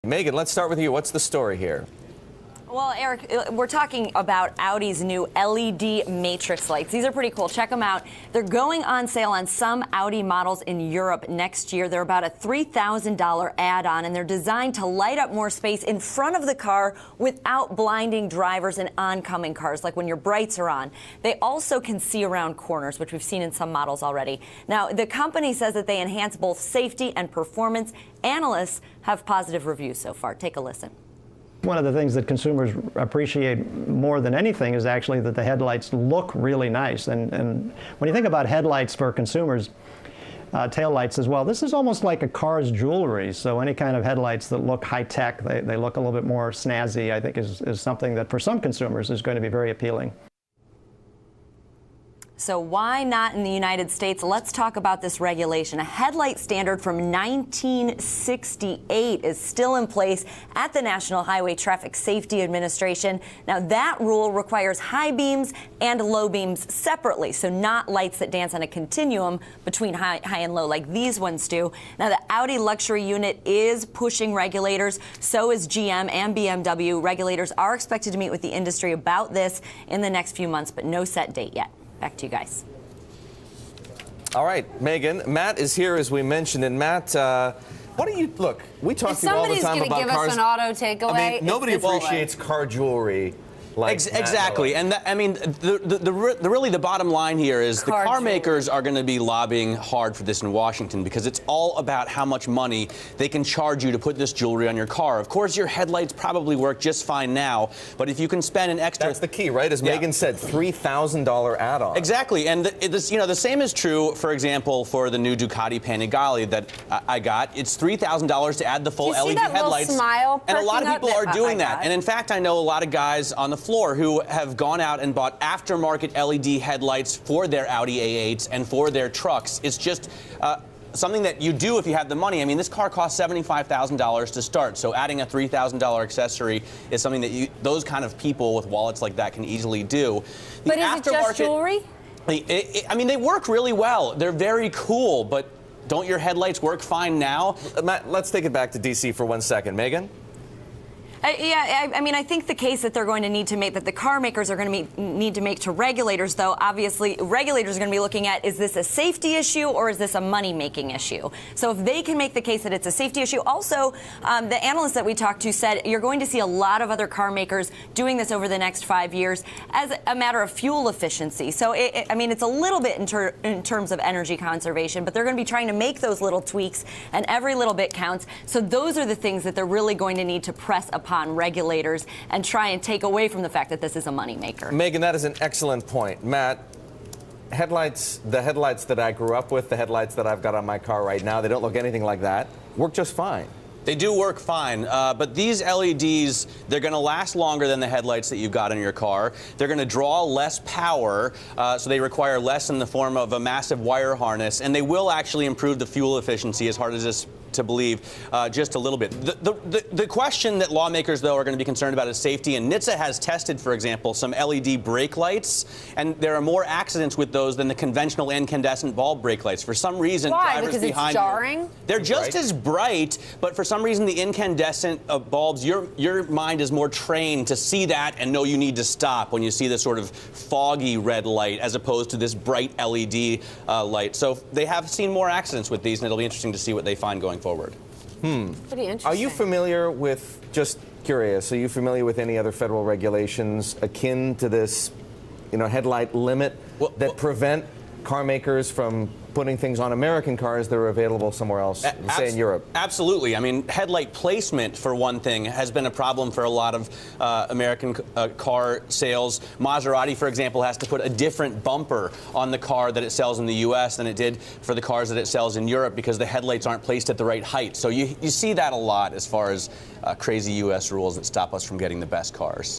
Megan, let's start with you. What's the story here? Well, Eric, we're talking about Audi's new LED matrix lights. These are pretty cool. Check them out. They're going on sale on some Audi models in Europe next year. They're about a $3,000 add-on, and they're designed to light up more space in front of the car without blinding drivers in oncoming cars, like when your brights are on. They also can see around corners, which we've seen in some models already. Now, the company says that they enhance both safety and performance. Analysts have positive reviews so far. Take a listen. One of the things that consumers appreciate more than anything is actually that the headlights look really nice. And when you think about headlights for consumers, taillights as well, this is almost like a car's jewelry. So any kind of headlights that look high-tech, they look a little bit more snazzy, I think is something that for some consumers is going to be very appealing. So why not in the United States? Let's talk about this regulation. A headlight standard from 1968 is still in place at the National Highway Traffic Safety Administration. Now, that rule requires high beams and low beams separately, so not lights that dance on a continuum between high and low like these ones do. Now, the Audi luxury unit is pushing regulators. So is GM and BMW. Regulators are expected to meet with the industry about this in the next few months, but no set date yet. Back to you guys. All right, Megan. Matt is here, as we mentioned. And Matt, what do you look? We talk to you all the time about cars. If somebody's going to give us an auto takeaway, I mean, nobody appreciates car jewelry. Like exactly, and I mean, really the bottom line here is the car makers are going to be lobbying hard for this in Washington because it's all about how much money they can charge you to put this jewelry on your car. Of course, your headlights probably work just fine now, but if you can spend an extra... That's the key, right? As Megan said, $3,000 add-on. Exactly, and the same is true, for example, for the new Ducati Panigale that I got. It's $3,000 to add the full LED headlights, and a lot of people are doing that. And in fact, I know a lot of guys on the floor who have gone out and bought aftermarket LED headlights for their Audi A8s and for their trucks. It's just something that you do if you have the money. I mean, this car costs $75,000 to start, so adding a $3,000 accessory is something that those kind of people with wallets like that can easily do. But is it just jewelry? I mean, they work really well. They're very cool, but don't your headlights work fine now? Matt, let's take it back to D.C. for 1 second. Megan? I mean, I think the case that they're going to need to make, that the car makers are going to need to make to regulators, though, obviously, regulators are going to be looking at, is this a safety issue or is this a money-making issue? So if they can make the case that it's a safety issue, also, the analyst that we talked to said you're going to see a lot of other car makers doing this over the next 5 years as a matter of fuel efficiency. So, I mean, it's a little bit in terms of energy conservation, but they're going to be trying to make those little tweaks, and every little bit counts. So those are the things that they're really going to need to press upon regulators and try and take away from the fact that this is a moneymaker. Megan, that is an excellent point. Matt, the headlights that I grew up with, the headlights that I've got on my car right now, they don't look anything like that. Work just fine. They do work fine, but these LEDs, they're going to last longer than the headlights that you've got in your car. They're going to draw less power, so they require less in the form of a massive wire harness, and they will actually improve the fuel efficiency, as hard as this to believe, just a little bit. The question that lawmakers, though, are going to be concerned about is safety, and NHTSA has tested, for example, some LED brake lights, and there are more accidents with those than the conventional incandescent bulb brake lights. For some reason, drivers because behind it's jarring? you, they're just as bright, but for some reason, the incandescent bulbs, your mind is more trained to see that and know you need to stop when you see this sort of foggy red light as opposed to this bright LED light. So they have seen more accidents with these, and it'll be interesting to see what they find going forward. Pretty interesting. Are you familiar with, just curious, are you familiar with any other federal regulations akin to this, headlight limit that prevent car makers from putting things on American cars that are available somewhere else, say in Europe? Absolutely. I mean, headlight placement, for one thing, has been a problem for a lot of American car sales. Maserati, for example, has to put a different bumper on the car that it sells in the U.S. than it did for the cars that it sells in Europe because the headlights aren't placed at the right height. So you see that a lot as far as crazy U.S. rules that stop us from getting the best cars.